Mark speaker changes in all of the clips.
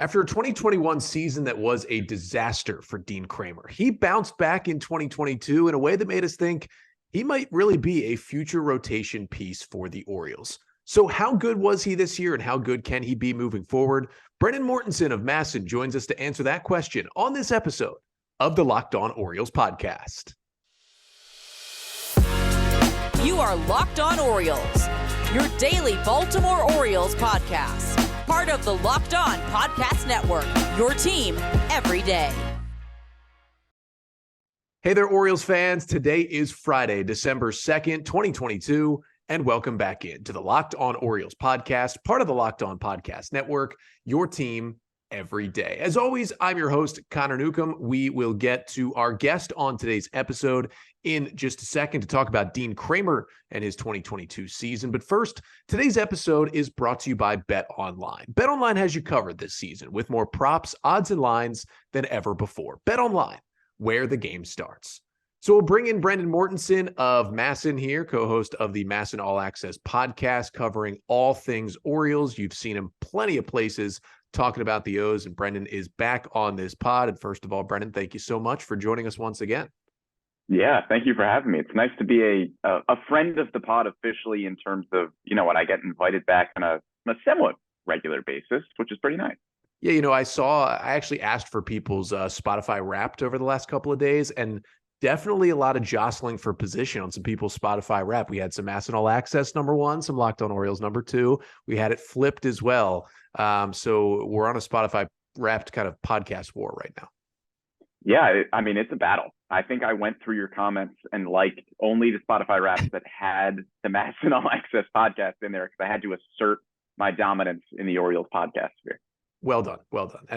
Speaker 1: After a 2021 season that was a disaster for Dean Kremer, he bounced back in 2022 in a way that made us think he might really be a future rotation piece for the Orioles. So how good was he this year and how good can he be moving forward? Brendan Mortensen of MASN joins us to answer that question on this episode of the Locked On Orioles podcast.
Speaker 2: You are Locked On Orioles, your daily Baltimore Orioles podcast. Part of the Locked On Podcast Network, your team every day.
Speaker 1: Hey there, Orioles fans. Today is Friday, December 2nd, 2022, and welcome back into the Locked On Orioles podcast, part of the Locked On Podcast Network, your team every day. As always, I'm your host, Connor Newcomb. We will get to our guest on today's episode in just a second to talk about Dean Kremer and his 2022 season. But first, today's episode is brought to you by BetOnline. BetOnline has you covered this season with more props, odds, and lines than ever before. BetOnline, where the game starts. So we'll bring in Brendan Mortensen of MASN here, co-host of the MASN All Access podcast, covering all things Orioles. You've seen him plenty of places talking about the O's, and Brendan is back on this pod. And first of all, Brendan, thank you so much for joining us once again.
Speaker 3: Yeah, thank you for having me. It's nice to be a friend of the pod officially in terms of, when I get invited back on a somewhat regular basis, which is pretty nice.
Speaker 1: Yeah, I actually asked for people's Spotify Wrapped over the last couple of days, and definitely a lot of jostling for position on some people's Spotify Wrapped. We had some MASN All Access #1, some Locked On Orioles #2. We had it flipped as well. So we're on a Spotify Wrapped kind of podcast war right now.
Speaker 3: Yeah, it's a battle. I think I went through your comments and liked only the Spotify Wraps that had the MASN All Access podcast in there because I had to assert my dominance in the Orioles podcast sphere.
Speaker 1: Well done.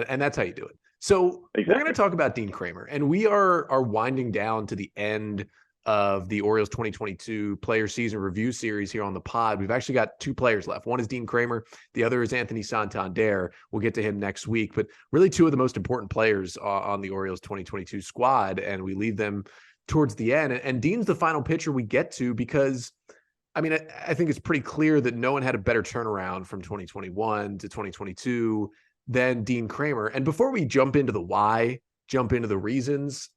Speaker 1: And that's how you do it. So We're going to talk about Dean Kremer, and we are winding down to the end of the Orioles 2022 player season review series here on the pod. We've actually got two players left. One is Dean Kremer. The other is Anthony Santander. We'll get to him next week, but really two of the most important players on the Orioles 2022 squad. And we leave them towards the end. And Dean's the final pitcher we get to because I think it's pretty clear that no one had a better turnaround from 2021 to 2022 than Dean Kremer. And before we jump into the why, jump into the reasons,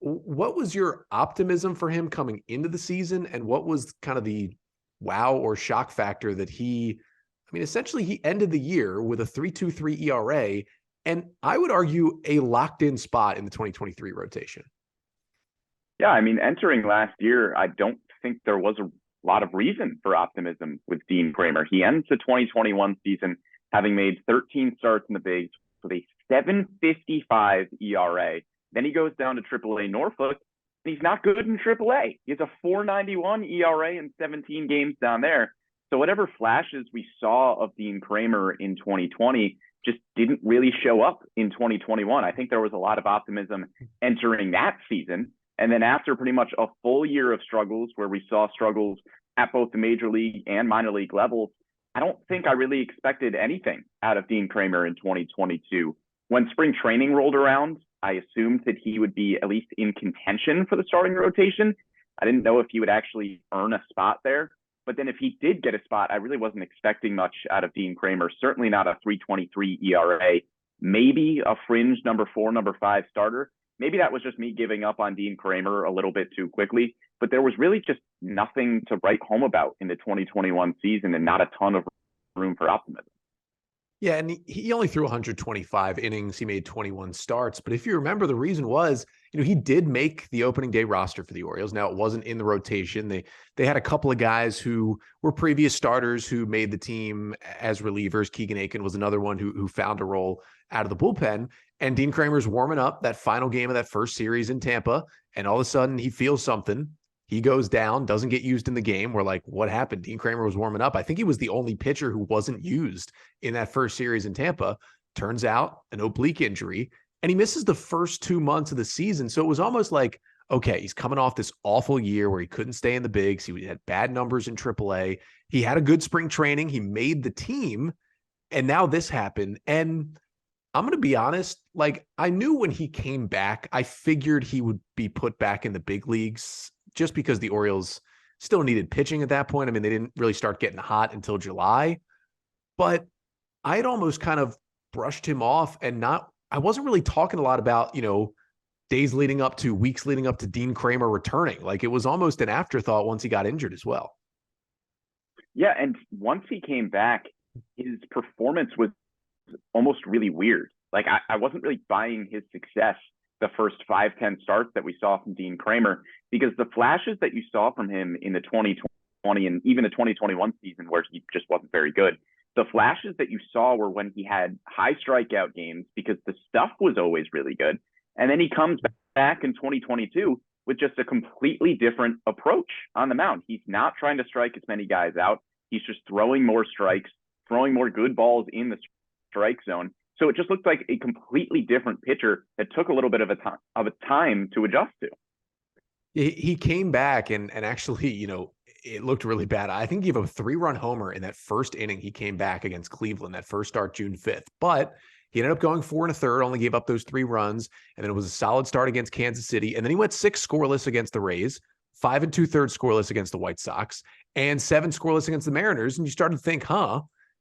Speaker 1: what was your optimism for him coming into the season? And what was kind of the wow or shock factor that essentially he ended the year with a 3.23 ERA, and I would argue a locked in spot in the 2023 rotation.
Speaker 3: Yeah, entering last year, I don't think there was a lot of reason for optimism with Dean Kremer. He ends the 2021 season having made 13 starts in the bigs with a 7.55 ERA. Then he goes down to AAA Norfolk, and he's not good in AAA. He has a 4.91 ERA in 17 games down there. So whatever flashes we saw of Dean Kremer in 2020 just didn't really show up in 2021. I think there was a lot of optimism entering that season. And then after pretty much a full year of struggles, where we saw struggles at both the major league and minor league levels, I don't think I really expected anything out of Dean Kremer in 2022. When spring training rolled around, I assumed that he would be at least in contention for the starting rotation. I didn't know if he would actually earn a spot there. But then if he did get a spot, I really wasn't expecting much out of Dean Kremer. Certainly not a 3.23 ERA, maybe a fringe number 4, number 5 starter. Maybe that was just me giving up on Dean Kremer a little bit too quickly. But there was really just nothing to write home about in the 2021 season and not a ton of room for optimism.
Speaker 1: Yeah, and he only threw 125 innings. He made 21 starts. But if you remember, the reason was, he did make the opening day roster for the Orioles. Now, it wasn't in the rotation. They had a couple of guys who were previous starters who made the team as relievers. Keegan Aiken was another one who found a role out of the bullpen. And Dean Kremer's warming up that final game of that first series in Tampa. And all of a sudden, he feels something. He goes down, doesn't get used in the game. We're like, what happened? Dean Kremer was warming up. I think he was the only pitcher who wasn't used in that first series in Tampa. Turns out an oblique injury, and he misses the first 2 months of the season. So it was almost like, okay, he's coming off this awful year where he couldn't stay in the bigs. He had bad numbers in AAA. He had a good spring training. He made the team, and now this happened. And I'm going to be honest, I knew when he came back, I figured he would be put back in the big leagues just because the Orioles still needed pitching at that point. They didn't really start getting hot until July. But I had almost kind of brushed him off, and I wasn't really talking a lot about, days leading up to, weeks leading up to Dean Kremer returning. Like, it was almost an afterthought once he got injured as well.
Speaker 3: Yeah, and once he came back, his performance was almost really weird. Like, I wasn't really buying his success the first 5-10 starts that we saw from Dean Kremer, because the flashes that you saw from him in the 2020 and even the 2021 season, where he just wasn't very good, the flashes that you saw were when he had high strikeout games because the stuff was always really good. And then he comes back in 2022 with just a completely different approach on the mound. He's not trying to strike as many guys out. He's just throwing more strikes, throwing more good balls in the strike zone. So it just looked like a completely different pitcher that took a little bit of a time to adjust to.
Speaker 1: He came back and actually, it looked really bad. I think he gave up a 3-run homer in that first inning. He came back against Cleveland, that first start, June 5th. But he ended up going 4 1/3, only gave up those 3 runs. And then it was a solid start against Kansas City. And then he went 6 scoreless against the Rays, 5 2/3 scoreless against the White Sox, and 7 scoreless against the Mariners. And you started to think,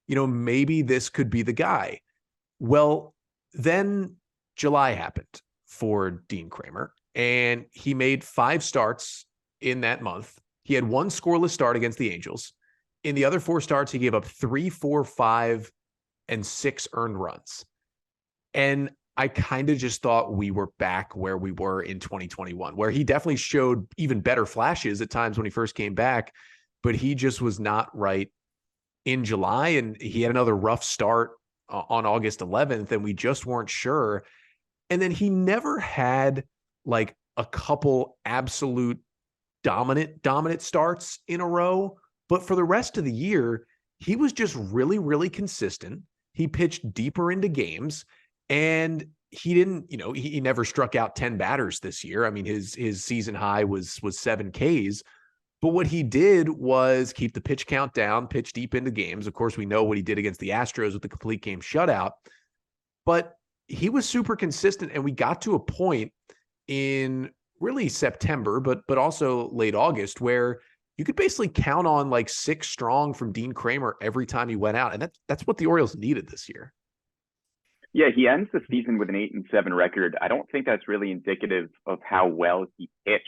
Speaker 1: maybe this could be the guy. Well, then July happened for Dean Kremer, and he made 5 starts in that month. He had 1 scoreless start against the Angels. In the other 4 starts, he gave up 3, 4, 5, and 6 earned runs. And I kind of just thought we were back where we were in 2021, where he definitely showed even better flashes at times when he first came back, but he just was not right in July. And he had another rough start on August 11th, and we just weren't sure. And then he never had like a couple absolute dominant starts in a row. But for the rest of the year, he was just really, really consistent. He pitched deeper into games, and he didn't, he never struck out 10 batters this year. I mean, his season high was 7 Ks. But what he did was keep the pitch count down, pitch deep into games. Of course, we know what he did against the Astros with the complete game shutout. But he was super consistent, and we got to a point in really September, but also late August, where you could basically count on like 6 strong from Dean Kremer every time he went out. And that's what the Orioles needed this year.
Speaker 3: Yeah, he ends the season with an 8-7 record. I don't think that's really indicative of how well he pitched,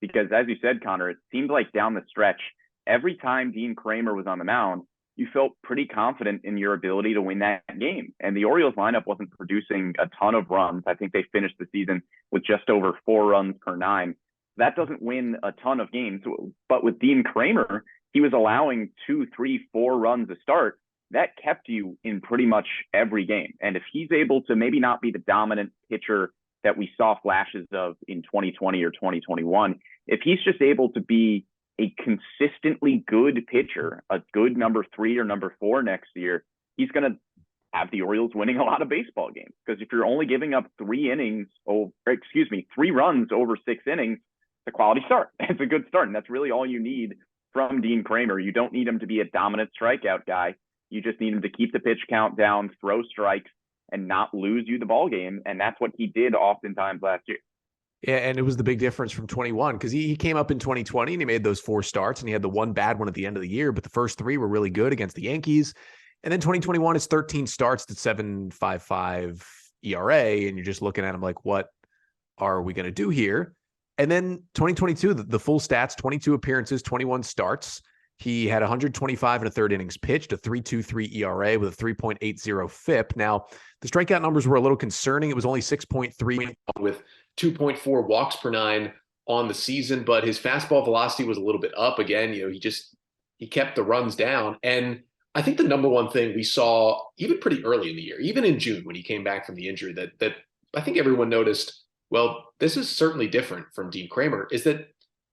Speaker 3: because as you said, Connor, it seemed like down the stretch, every time Dean Kremer was on the mound, you felt pretty confident in your ability to win that game. And the Orioles lineup wasn't producing a ton of runs. I think they finished the season with just over 4 runs per 9. That doesn't win a ton of games. But with Dean Kremer, he was allowing 2, 3, 4 runs a start. That kept you in pretty much every game. And if he's able to maybe not be the dominant pitcher that we saw flashes of in 2020 or 2021, if he's just able to be a consistently good pitcher, a good number 3 or number 4 next year, he's going to have the Orioles winning a lot of baseball games. Because if you're only giving up 3 runs over 6 innings, it's a quality start. It's a good start. And that's really all you need from Dean Kremer. You don't need him to be a dominant strikeout guy. You just need him to keep the pitch count down, throw strikes, and not lose you the ball game. And that's what he did oftentimes last year.
Speaker 1: Yeah, and it was the big difference from 21, because he came up in 2020 and he made those 4 starts, and he had the 1 bad one at the end of the year, but the first 3 were really good against the Yankees. And then 2021 is 13 starts at 7.55 ERA, and you're just looking at him like, what are we going to do here? And then 2022, the full stats, 22 appearances, 21 starts. He had 125 1/3 innings pitched, a 3.23 ERA with a 3.80 FIP. Now, the strikeout numbers were a little concerning. It was only 6.3 with 2.4 walks per 9 on the season, but his fastball velocity was a little bit up. Again, he kept the runs down. And I think the number one thing we saw even pretty early in the year, even in June when he came back from the injury, that I think everyone noticed, well, this is certainly different from Dean Kremer, is that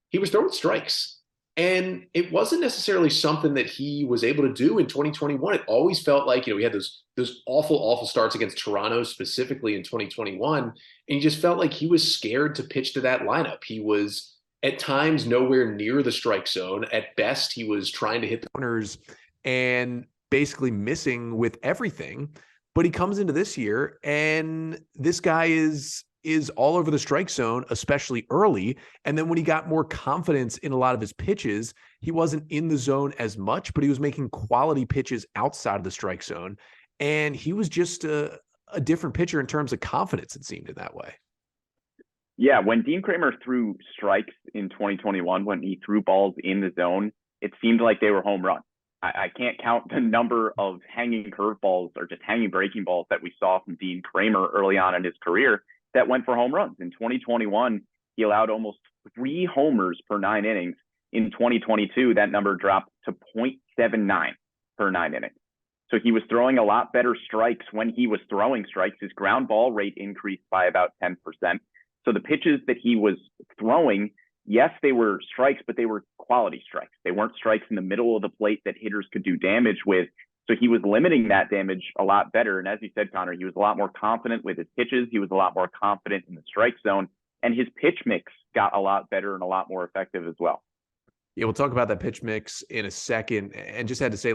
Speaker 1: he was throwing strikes. And it wasn't necessarily something that he was able to do in 2021. It always felt like, he had those awful starts against Toronto, specifically in 2021. And he just felt like he was scared to pitch to that lineup. He was at times nowhere near the strike zone. At best, he was trying to hit the corners and basically missing with everything. But he comes into this year, and this guy is all over the strike zone, especially early. And then when he got more confidence in a lot of his pitches, he wasn't in the zone as much, but he was making quality pitches outside of the strike zone. And he was just a different pitcher in terms of confidence, it seemed in that way.
Speaker 3: Yeah, when Dean Kremer threw strikes in 2021, when he threw balls in the zone, it seemed like they were home runs. I can't count the number of hanging curveballs or just hanging breaking balls that we saw from Dean Kremer early on in his career that went for home runs. In 2021, he allowed almost 3 homers per 9 innings. In 2022, that number dropped to 0.79 per 9 innings. So he was throwing a lot better strikes when he was throwing strikes. His ground ball rate increased by about 10%. So the pitches that he was throwing, yes, they were strikes, but they were quality strikes. They weren't strikes in the middle of the plate that hitters could do damage with. So he was limiting that damage a lot better. And as you said, Connor, he was a lot more confident with his pitches. He was a lot more confident in the strike zone. And his pitch mix got a lot better and a lot more effective as well.
Speaker 1: Yeah, we'll talk about that pitch mix in a second. And just had to say,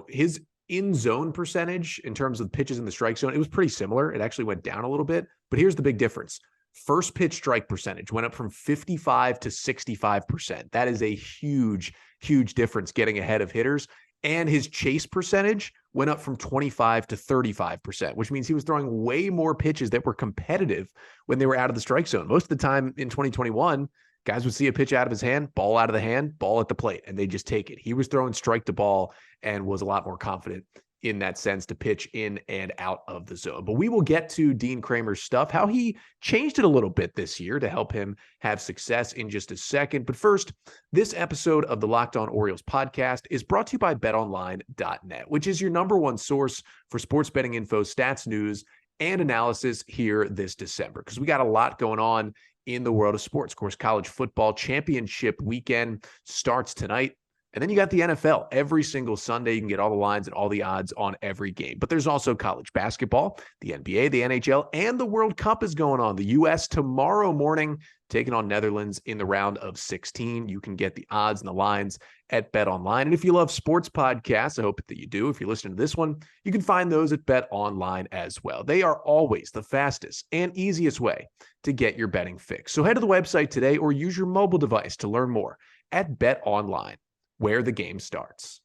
Speaker 1: his in-zone percentage in terms of pitches in the strike zone, it was pretty similar. It actually went down a little bit. But here's the big difference. First pitch strike percentage went up from 55 to 65%. That is a huge, huge difference getting ahead of hitters. And his chase percentage went up from 25 to 35%, which means he was throwing way more pitches that were competitive when they were out of the strike zone. Most of the time in 2021, guys would see a pitch out of his hand, ball out of the hand, ball at the plate, and they just take it. He was throwing strike to ball and was a lot more confident in that sense to pitch in and out of the zone. But we will get to Dean Kremer's stuff, how he changed it a little bit this year to help him have success in just a second. But first, this episode of the Locked On Orioles podcast is brought to you by betonline.net, which is your number one source for sports betting info, stats, news, and analysis here this December, because we got a lot going on in the world of sports. Of course, college football championship weekend starts tonight. And then you got the NFL every single Sunday. You can get all the lines and all the odds on every game. But there's also college basketball, the NBA, the NHL, and the World Cup is going on. The U.S. tomorrow morning taking on Netherlands in the round of 16. You can get the odds and the lines at BetOnline. And if you love sports podcasts, I hope that you do. If you're listening to this one, you can find those at BetOnline as well. They are always the fastest and easiest way to get your betting fix. So head to the website today or use your mobile device to learn more at BetOnline, where the game starts.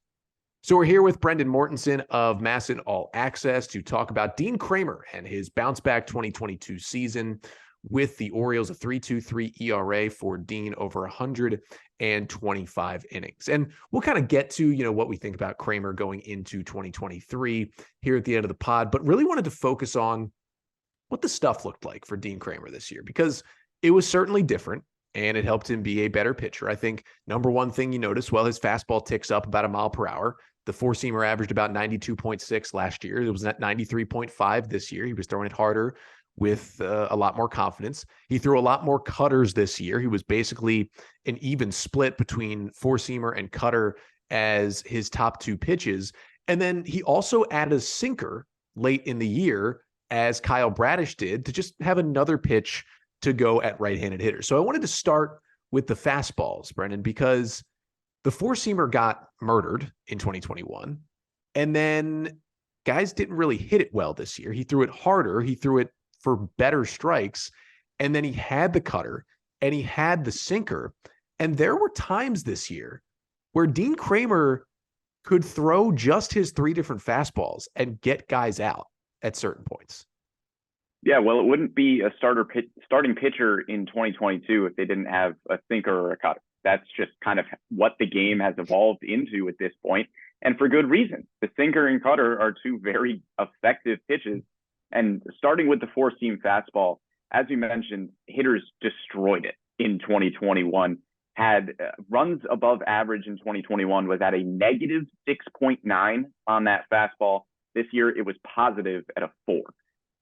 Speaker 1: So we're here with Brendan Mortensen of MASN All Access to talk about Dean Kremer and his bounce back 2022 season with the Orioles, a 3.23 ERA for Dean over 125 innings. And we'll kind of get to, what we think about Kremer going into 2023 here at the end of the pod, but really wanted to focus on what the stuff looked like for Dean Kremer this year, because it was certainly different. And it helped him be a better pitcher. I think number one thing you notice, his fastball ticks up about a mile per hour. The four-seamer averaged about 92.6 last year. It was at 93.5 this year. He was throwing it harder with a lot more confidence. He threw a lot more cutters this year. He was basically an even split between four-seamer and cutter as his top 2 pitches. And then he also added a sinker late in the year, as Kyle Bradish did, to just have another pitch to go at right-handed hitters. So I wanted to start with the fastballs, Brendan, because the four-seamer got murdered in 2021, and then guys didn't really hit it well this year. He threw it harder. He threw it for better strikes, and then he had the cutter, and he had the sinker. And there were times this year where Dean Kremer could throw just his 3 different fastballs and get guys out at certain points.
Speaker 3: Yeah, well, it wouldn't be a starting pitcher in 2022 if they didn't have a sinker or a cutter. That's just kind of what the game has evolved into at this point, and for good reason. The sinker and cutter are 2 very effective pitches, and starting with the four-seam fastball, as you mentioned, hitters destroyed it in 2021. Had runs above average in 2021, was at a negative 6.9 on that fastball. This year, it was positive at a 4.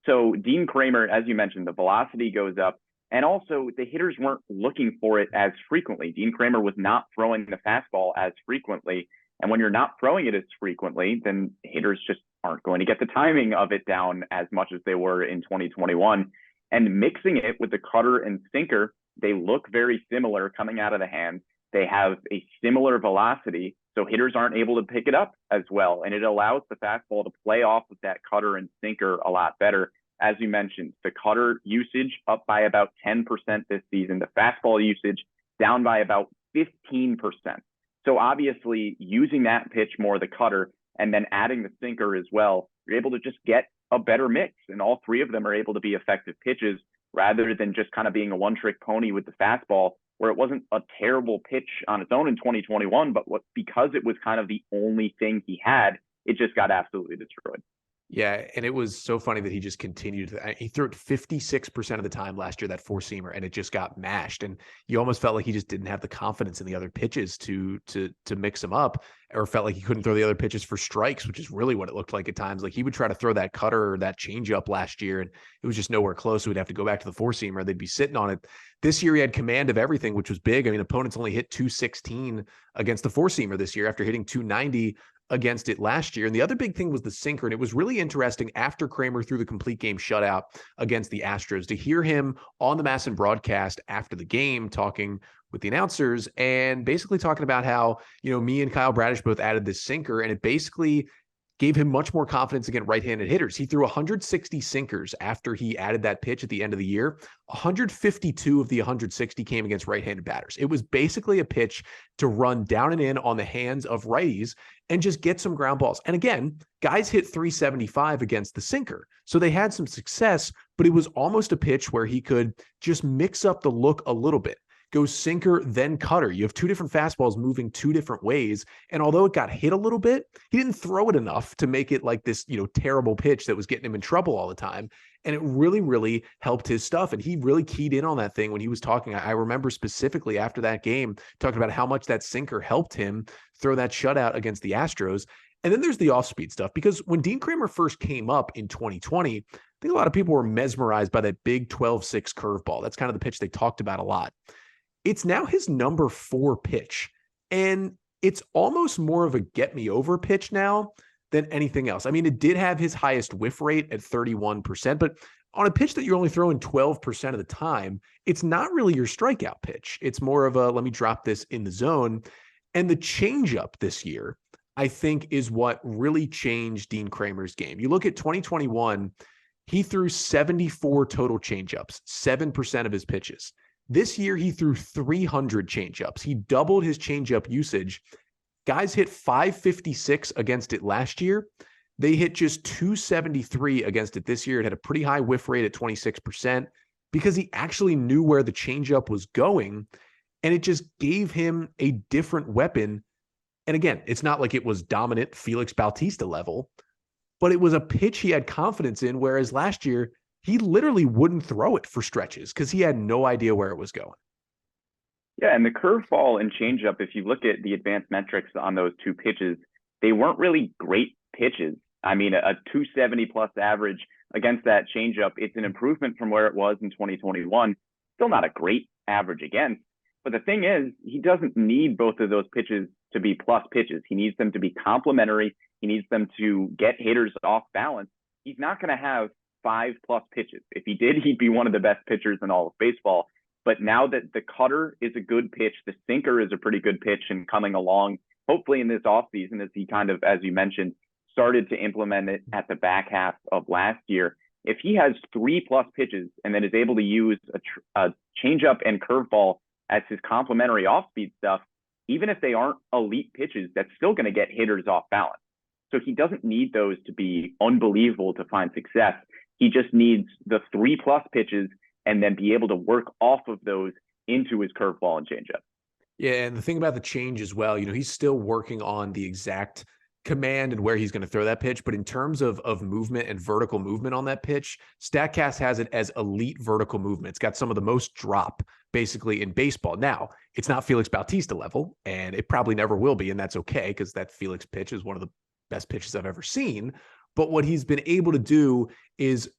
Speaker 3: So Dean Kremer, as you mentioned, the velocity goes up, and also the hitters weren't looking for it as frequently. Dean Kremer was not throwing the fastball as frequently, and when you're not throwing it as frequently, then hitters just aren't going to get the timing of it down as much as they were in 2021. And mixing it with the cutter and sinker, they look very similar coming out of the hand. They have a similar velocity, so hitters aren't able to pick it up as well. And it allows the fastball to play off of that cutter and sinker a lot better. As you mentioned, the cutter usage up by about 10% this season, the fastball usage down by about 15%. So obviously using that pitch more, the cutter, and then adding the sinker as well, you're able to just get a better mix. And all three of them are able to be effective pitches rather than just kind of being a one-trick pony with the fastball, where it wasn't a terrible pitch on its own in 2021, but because it was kind of the only thing he had, it just got absolutely destroyed.
Speaker 1: Yeah, and it was so funny that he just continued. He threw it 56% of the time last year, that four-seamer, and it just got mashed. And you almost felt like he just didn't have the confidence in the other pitches to mix them up, or felt like he couldn't throw the other pitches for strikes, which is really what it looked like at times. Like he would try to throw that cutter or that changeup last year, and it was just nowhere close. So we'd have to go back to the four-seamer. They'd be sitting on it. This year he had command of everything, which was big. I mean, opponents only hit 216 against the four-seamer this year after hitting 290 against it last year. And the other big thing was the sinker. And it was really interesting after Kremer threw the complete game shutout against the Astros to hear him on the MASN broadcast after the game talking with the announcers and basically talking about how, me and Kyle Bradish both added this sinker, and it basically gave him much more confidence against right-handed hitters. He threw 160 sinkers after he added that pitch at the end of the year. 152 of the 160 came against right-handed batters. It was basically a pitch to run down and in on the hands of righties and just get some ground balls. And again, guys hit 375 against the sinker. So they had some success, but it was almost a pitch where he could just mix up the look a little bit. Go sinker, then cutter. You have two different fastballs moving two different ways. And although it got hit a little bit, he didn't throw it enough to make it like this, terrible pitch that was getting him in trouble all the time. And it really, really helped his stuff. And he really keyed in on that thing when he was talking. I remember specifically after that game, talking about how much that sinker helped him throw that shutout against the Astros. And then there's the off-speed stuff, because when Dean Kremer first came up in 2020, I think a lot of people were mesmerized by that big 12-6 curveball. That's kind of the pitch they talked about a lot. It's now his number 4 pitch, and it's almost more of a get-me-over pitch now than anything else. I mean, it did have his highest whiff rate at 31%, but on a pitch that you're only throwing 12% of the time, it's not really your strikeout pitch. It's more of a, let me drop this in the zone. And the changeup this year, I think, is what really changed Dean Kremer's game. You look at 2021, he threw 74 total changeups, 7% of his pitches. This year, he threw 300 changeups. He doubled his changeup usage. Guys hit 556 against it last year. They hit just 273 against it this year. It had a pretty high whiff rate at 26% because he actually knew where the changeup was going, and it just gave him a different weapon. And again, it's not like it was dominant Felix Bautista level, but it was a pitch he had confidence in, whereas last year, he literally wouldn't throw it for stretches because he had no idea where it was going.
Speaker 3: Yeah, and the curveball and changeup, if you look at the advanced metrics on those two pitches, they weren't really great pitches. I mean, a 270 plus average against that changeup, it's an improvement from where it was in 2021. Still not a great average against. But the thing is, he doesn't need both of those pitches to be plus pitches. He needs them to be complementary. He needs them to get hitters off balance. He's not going to have 5+ pitches. If he did, he'd be one of the best pitchers in all of baseball. But now that the cutter is a good pitch, the sinker is a pretty good pitch and coming along, hopefully in this offseason, as he kind of, as you mentioned, started to implement it at the back half of last year. If he has 3+ pitches and then is able to use a changeup and curveball as his complementary off-speed stuff, even if they aren't elite pitches, that's still going to get hitters off balance. So he doesn't need those to be unbelievable to find success. He just needs the 3+ pitches and then be able to work off of those into his curveball and changeup.
Speaker 1: Yeah, and the thing about the change as well, he's still working on the exact command and where he's going to throw that pitch. But in terms of movement and vertical movement on that pitch, StatCast has it as elite vertical movement. It's got some of the most drop basically in baseball. Now, it's not Felix Bautista level, and it probably never will be, and that's okay because that Felix pitch is one of the best pitches I've ever seen. But what he's been able to do is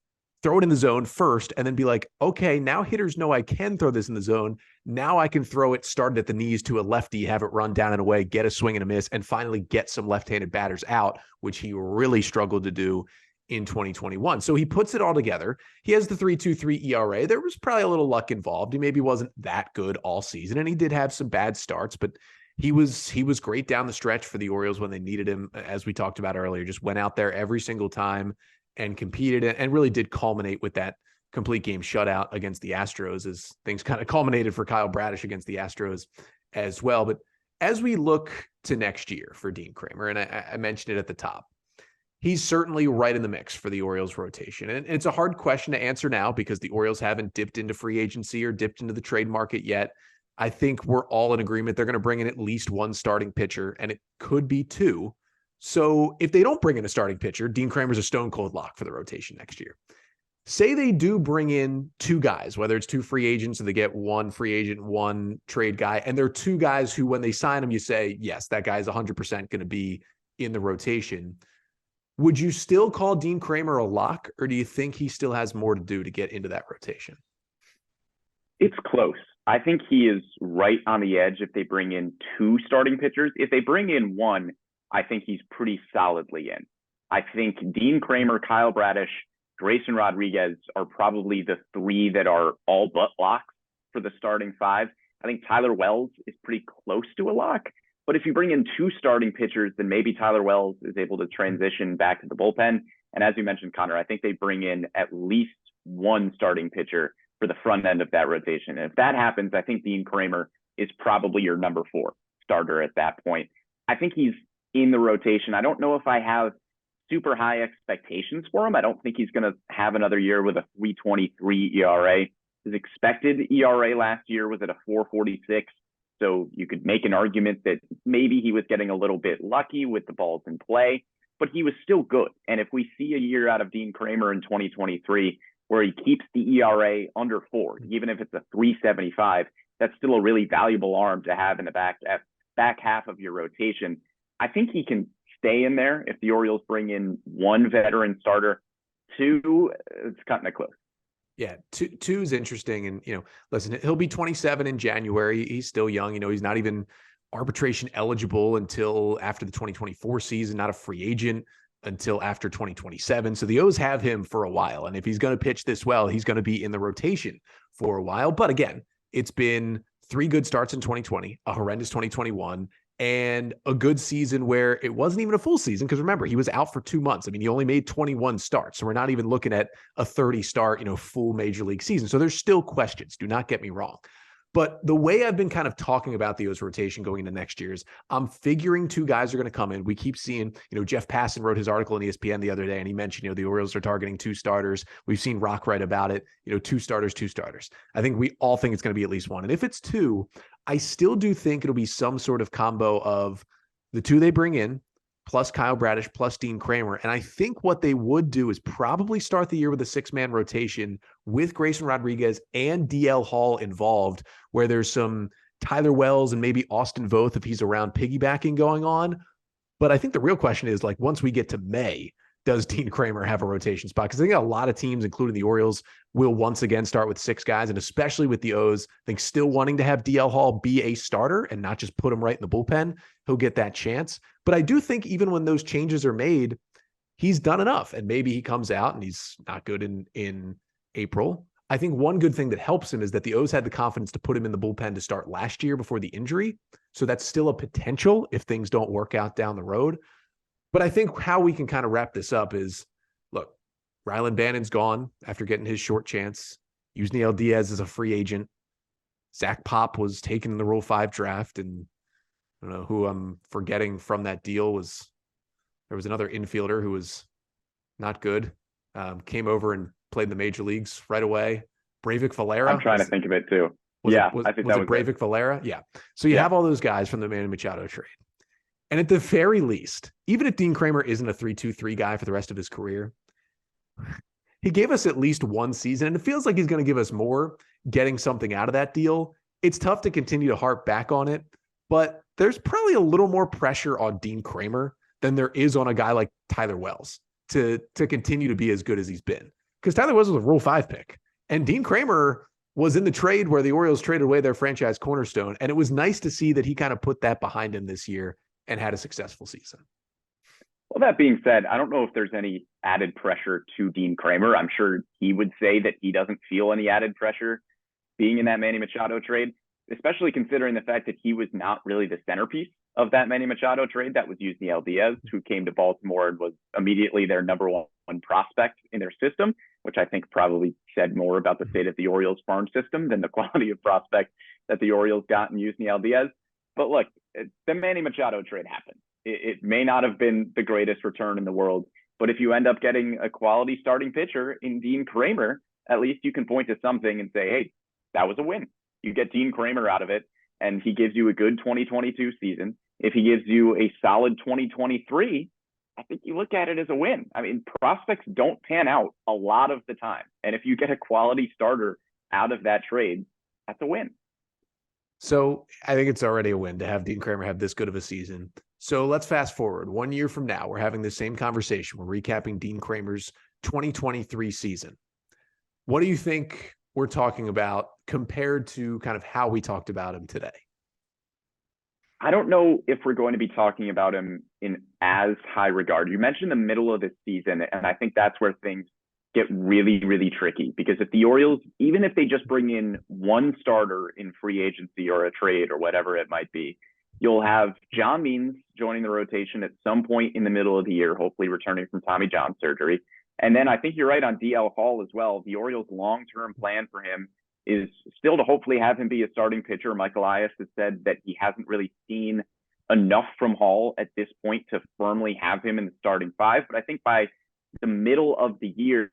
Speaker 1: throw it in the zone first and then be like, okay, now hitters know I can throw this in the zone. Now I can throw it started at the knees to a lefty, have it run down and away, get a swing and a miss, and finally get some left-handed batters out, which he really struggled to do in 2021. So he puts it all together. He has the 3.23 ERA. There was probably a little luck involved. He maybe wasn't that good all season, and he did have some bad starts, but he was great down the stretch for the Orioles when they needed him, as we talked about earlier. Just went out there every single time and competed and really did culminate with that complete game shutout against the Astros, as things kind of culminated for Kyle Bradish against the Astros as well. But as we look to next year for Dean Kremer, and I mentioned it at the top, he's certainly right in the mix for the Orioles rotation. And it's a hard question to answer now because the Orioles haven't dipped into free agency or dipped into the trade market yet. I think we're all in agreement they're going to bring in at least one starting pitcher, and it could be two. So if they don't bring in a starting pitcher, Dean Kremer's a stone cold lock for the rotation next year. Say they do bring in two guys, whether it's two free agents or they get one free agent, one trade guy, and they're two guys who, when they sign them, you say, yes, that guy's 100% going to be in the rotation. Would you still call Dean Kremer a lock, or do you think he still has more to do to get into that rotation?
Speaker 3: It's close. I think he is right on the edge if they bring in two starting pitchers. If they bring in one, I think he's pretty solidly in. I think Dean Kremer, Kyle Bradish, Grayson Rodriguez are probably the three that are all but locks for the starting five. I think Tyler Wells is pretty close to a lock. But if you bring in two starting pitchers, then maybe Tyler Wells is able to transition back to the bullpen. And as you mentioned, Connor, I think they bring in at least one starting pitcher for the front end of that rotation. And if that happens, I think Dean Kremer is probably your number 4 starter at that point. I think he's in the rotation. I don't know if I have super high expectations for him. I don't think he's going to have another year with a 3.23 ERA. His expected ERA last year was at a 4.46. So you could make an argument that maybe he was getting a little bit lucky with the balls in play, but he was still good. And if we see a year out of Dean Kremer in 2023 where he keeps the ERA under 4, even if it's a 3.75, that's still a really valuable arm to have in the back half of your rotation. I think he can stay in there if the Orioles bring in one veteran starter. 2, it's cutting it close.
Speaker 1: Yeah, two is interesting. And, listen, he'll be 27 in January. He's still young. He's not even arbitration eligible until after the 2024 season, not a free agent until after 2027. So the O's have him for a while. And if he's going to pitch this well, he's going to be in the rotation for a while. But again, it's been 3 good starts in 2020, a horrendous 2021, and a good season where it wasn't even a full season. Because remember, he was out for 2 months. I mean, he only made 21 starts. So we're not even looking at a 30 start, full major league season. So there's still questions. Do not get me wrong. But the way I've been kind of talking about the O's rotation going into next year is I'm figuring 2 guys are going to come in. We keep seeing, Jeff Passan wrote his article in ESPN the other day, and he mentioned, the Orioles are targeting 2 starters. We've seen Rock write about it, 2 starters. I think we all think it's going to be at least 1. And if it's 2, I still do think it'll be some sort of combo of the 2 they bring in, plus Kyle Bradish, plus Dean Kremer. And I think what they would do is probably start the year with a 6-man rotation with Grayson Rodriguez and DL Hall involved, where there's some Tyler Wells and maybe Austin Voth, if he's around, piggybacking going on. But I think the real question is, once we get to May, does Dean Kremer have a rotation spot? Because I think a lot of teams, including the Orioles, will once again start with 6 guys. And especially with the O's, I think still wanting to have DL Hall be a starter and not just put him right in the bullpen, he'll get that chance. But I do think even when those changes are made, he's done enough. And maybe he comes out and he's not good in April. I think one good thing that helps him is that the O's had the confidence to put him in the bullpen to start last year before the injury. So that's still a potential if things don't work out down the road. But I think how we can kind of wrap this up is, look, Rylan Bannon's gone after getting his short chance. Yusniel Diaz is a free agent. Zach Pop was taken in the Rule 5 draft, and I don't know who I'm forgetting from that deal. There was another infielder who was not good, came over and played in the major leagues right away. Breivik Valera.
Speaker 3: I'm trying to think of it too.
Speaker 1: I think that was Breivik Valera. Yeah. So you have all those guys from the Manny Machado trade. And at the very least, even if Dean Kremer isn't a 3.23 guy for the rest of his career, he gave us at least 1 season, and it feels like he's going to give us more getting something out of that deal. It's tough to continue to harp back on it, but there's probably a little more pressure on Dean Kremer than there is on a guy like Tyler Wells to continue to be as good as he's been. Because Tyler Wells was a Rule 5 pick, and Dean Kremer was in the trade where the Orioles traded away their franchise cornerstone, and it was nice to see that he kind of put that behind him this year and had a successful season.
Speaker 3: Well, that being said, I don't know if there's any added pressure to Dean Kremer. I'm sure he would say that he doesn't feel any added pressure being in that Manny Machado trade, especially considering the fact that he was not really the centerpiece of that Manny Machado trade. That was Yusniel Diaz, who came to Baltimore and was immediately their number 1 prospect in their system, which I think probably said more about the state of the Orioles farm system than the quality of prospect that the Orioles got in Yusniel Diaz. But look, the Manny Machado trade happened. It may not have been the greatest return in the world, but if you end up getting a quality starting pitcher in Dean Kremer, at least you can point to something and say, hey, that was a win. You get Dean Kremer out of it, and he gives you a good 2022 season. If he gives you a solid 2023, I think you look at it as a win. I mean, prospects don't pan out a lot of the time. And if you get a quality starter out of that trade, that's a win.
Speaker 1: So I think it's already a win to have Dean Kremer have this good of a season. So let's fast forward 1 year from now. We're having the same conversation. We're recapping Dean Kremer's 2023 season. What do you think we're talking about compared to kind of how we talked about him today?
Speaker 3: I don't know if we're going to be talking about him in as high regard. You mentioned the middle of the season, and I think that's where things get really, really tricky, because if the Orioles, even if they just bring in one starter in free agency or a trade or whatever it might be, you'll have John Means joining the rotation at some point in the middle of the year, hopefully returning from Tommy John surgery. And then I think you're right on DL Hall as well. The Orioles' long-term plan for him is still to hopefully have him be a starting pitcher. Michael Elias has said that he hasn't really seen enough from Hall at this point to firmly have him in the starting five. But I think by the middle of the year,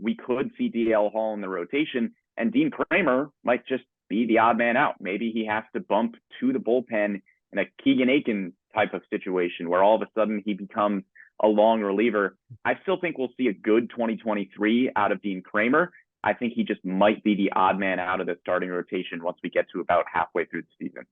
Speaker 3: we could see DL Hall in the rotation, and Dean Kremer might just be the odd man out. Maybe he has to bump to the bullpen in a Keegan Aiken type of situation where all of a sudden he becomes a long reliever. I still think we'll see a good 2023 out of Dean Kremer. I think he just might be the odd man out of the starting rotation once we get to about halfway through the season.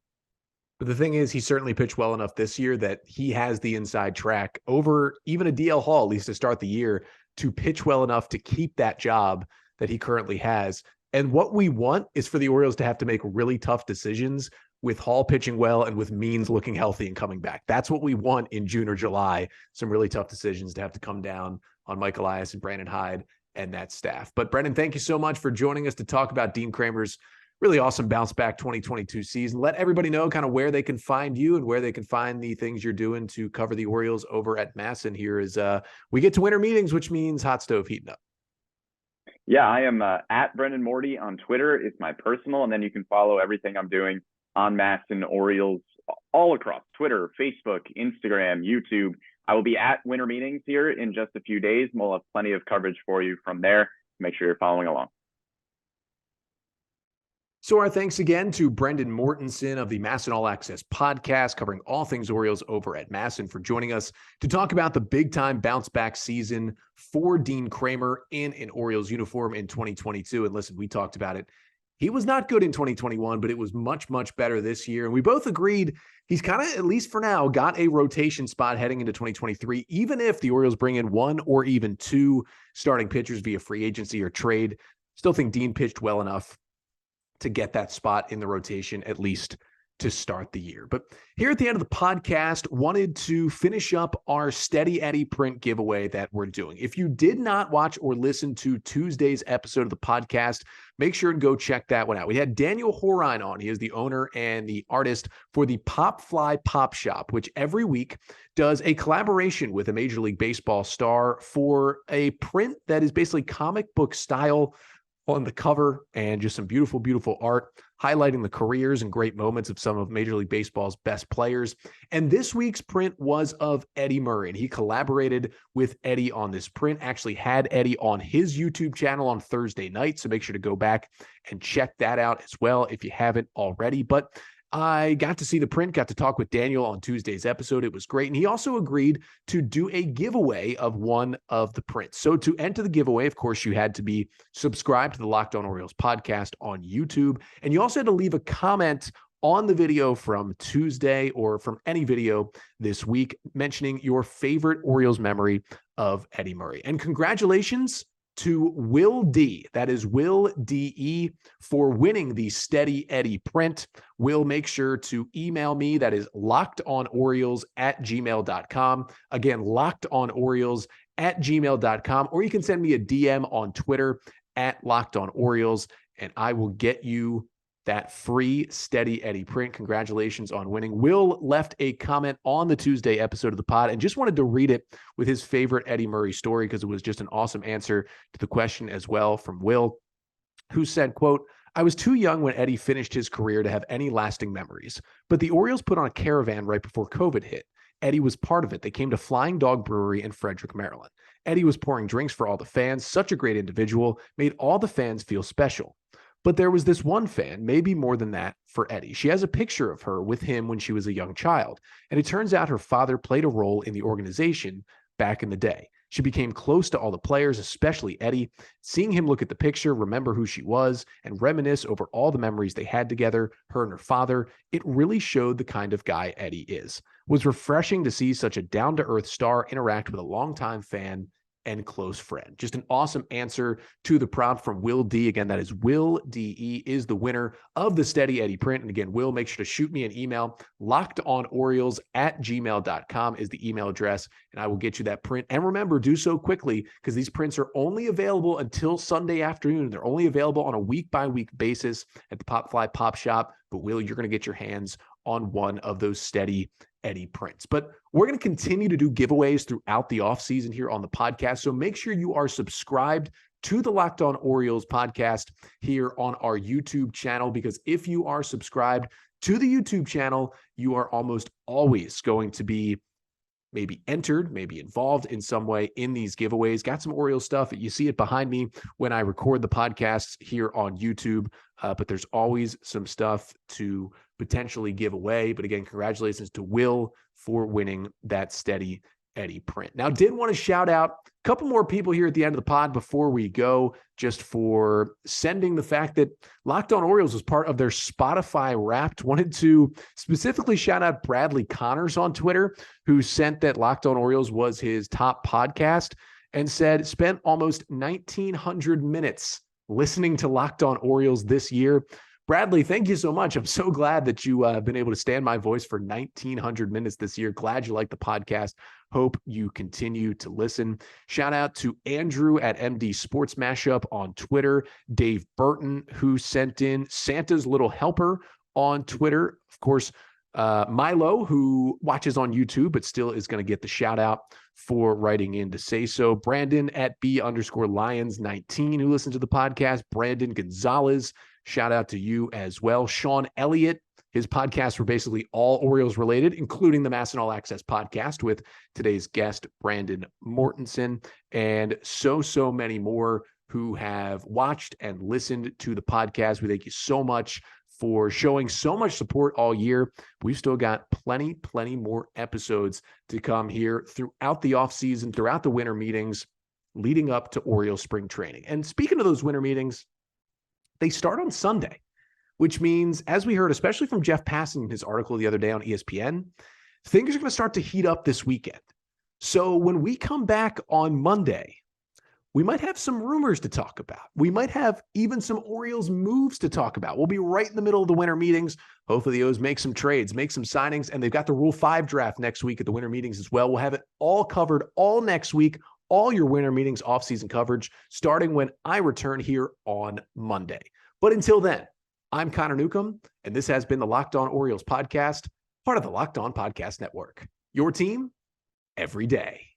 Speaker 1: But the thing is, he certainly pitched well enough this year that he has the inside track over even a DL Hall, at least to start the year, to pitch well enough to keep that job that he currently has. And what we want is for the Orioles to have to make really tough decisions with Hall pitching well and with Means looking healthy and coming back. That's what we want in June or July, some really tough decisions to have to come down on Mike Elias and Brandon Hyde and that staff. But Brendan, thank you so much for joining us to talk about Dean Kremer's really awesome bounce back 2022 season. Let everybody know kind of where they can find you and where they can find the things you're doing to cover the Orioles over at MASN here as we get to winter meetings, which means hot stove heating up.
Speaker 3: Yeah, I am at Brendan Morty on Twitter. It's my personal, and then you can follow everything I'm doing on MASN Orioles all across Twitter, Facebook, Instagram, YouTube. I will be at winter meetings here in just a few days, and we'll have plenty of coverage for you from there. Make sure you're following along.
Speaker 1: So our thanks again to Brendan Mortensen of the MASN All Access podcast, covering all things Orioles over at MASN, for joining us to talk about the big-time bounce-back season for Dean Kremer in an Orioles uniform in 2022. And listen, we talked about it. He was not good in 2021, but it was much, much better this year. And we both agreed he's kind of, at least for now, got a rotation spot heading into 2023, even if the Orioles bring in one or even two starting pitchers via free agency or trade. Still think Dean pitched well enough to get that spot in the rotation, at least to start the year. But here at the end of the podcast, wanted to finish up our Steady Eddie print giveaway that we're doing. If you did not watch or listen to Tuesday's episode of the podcast, make sure and go check that one out. We had Daniel Horine on. He is the owner and the artist for the Pop Fly Pop Shop, which every week does a collaboration with a Major League Baseball star for a print that is basically comic book style on the cover, and just some beautiful, beautiful art highlighting the careers and great moments of some of Major League Baseball's best players. And this week's print was of Eddie Murray, and he collaborated with Eddie on this print, actually had Eddie on his YouTube channel on Thursday night. So make sure to go back and check that out as well if you haven't already. But I got to see the print, got to talk with Daniel on Tuesday's episode. It was great. And he also agreed to do a giveaway of one of the prints. So to enter the giveaway, of course, you had to be subscribed to the Locked On Orioles podcast on YouTube. And you also had to leave a comment on the video from Tuesday or from any video this week mentioning your favorite Orioles memory of Eddie Murray. And congratulations to Will D. That is Will D.E. for winning the Steady Eddie print. Will, make sure to email me. That is lockedonorioles@gmail.com. Again, lockedonorioles@gmail.com. Or you can send me a DM on Twitter @LockedOnOrioles, and I will get you that free Steady Eddie print. Congratulations on winning. Will left a comment on the Tuesday episode of the pod and just wanted to read it with his favorite Eddie Murray story because it was just an awesome answer to the question as well from Will, who said, quote, I was too young when Eddie finished his career to have any lasting memories, but the Orioles put on a caravan right before COVID hit. Eddie was part of it. They came to Flying Dog Brewery in Frederick, Maryland. Eddie was pouring drinks for all the fans, such a great individual, made all the fans feel special. But there was this one fan, maybe more than that, for Eddie. She has a picture of her with him when she was a young child, and it turns out her father played a role in the organization back in the day. She became close to all the players, especially Eddie. Seeing him look at the picture, remember who she was, and reminisce over all the memories they had together, her and her father, it really showed the kind of guy Eddie is. It was refreshing to see such a down-to-earth star interact with a longtime fan and close friend. Just an awesome answer to the prompt from Will D. Again, that is Will D.E. is the winner of the Steady Eddie print. And again, Will, make sure to shoot me an email. LockedOnOrioles@gmail.com is the email address, and I will get you that print. And remember, do so quickly because these prints are only available until Sunday afternoon. They're only available on a week-by-week basis at the Pop Fly Pop Shop. But Will, you're going to get your hands on one of those Steady Eddie prints. But we're going to continue to do giveaways throughout the offseason here on the podcast. So make sure you are subscribed to the Locked On Orioles podcast here on our YouTube channel, because if you are subscribed to the YouTube channel, you are almost always going to be maybe entered, maybe involved in some way in these giveaways. Got some Orioles stuff. You see it behind me when I record the podcasts here on YouTube, but there's always some stuff to potentially give away. But again, congratulations to Will for winning that Steady Eddie print. Now, did want to shout out a couple more people here at the end of the pod before we go, just for sending the fact that Locked On Orioles was part of their Spotify Wrapped. Wanted to specifically shout out Bradley Connors on Twitter, who sent that Locked On Orioles was his top podcast and said, spent almost 1,900 minutes listening to Locked On Orioles this year. Bradley, thank you so much. I'm so glad that you have been able to stand my voice for 1,900 minutes this year. Glad you like the podcast. Hope you continue to listen. Shout out to Andrew at MD Sports Mashup on Twitter. Dave Burton, who sent in Santa's Little Helper on Twitter. Of course, Milo, who watches on YouTube, but still is going to get the shout out for writing in to say so. Brandon at B_Lions19, who listens to the podcast. Brandon Gonzalez, shout out to you as well. Sean Elliott, his podcasts were basically all Orioles related, including the MASN All Access podcast with today's guest, Brandon Mortensen, and so many more who have watched and listened to the podcast. We thank you so much for showing so much support all year. We've still got plenty more episodes to come here throughout the offseason, throughout the winter meetings, leading up to Orioles spring training. And speaking of those winter meetings, they start on Sunday, which means, as we heard, especially from Jeff Passan in his article the other day on ESPN, things are going to start to heat up this weekend. So when we come back on Monday, we might have some rumors to talk about. We might have even some Orioles moves to talk about. We'll be right in the middle of the winter meetings. Hopefully the O's make some trades, make some signings, and they've got the Rule 5 draft next week at the winter meetings as well. We'll have it all covered all next week, all your winter meetings off-season coverage, starting when I return here on Monday. But until then, I'm Connor Newcomb, and this has been the Locked On Orioles podcast, part of the Locked On Podcast Network. Your team every day.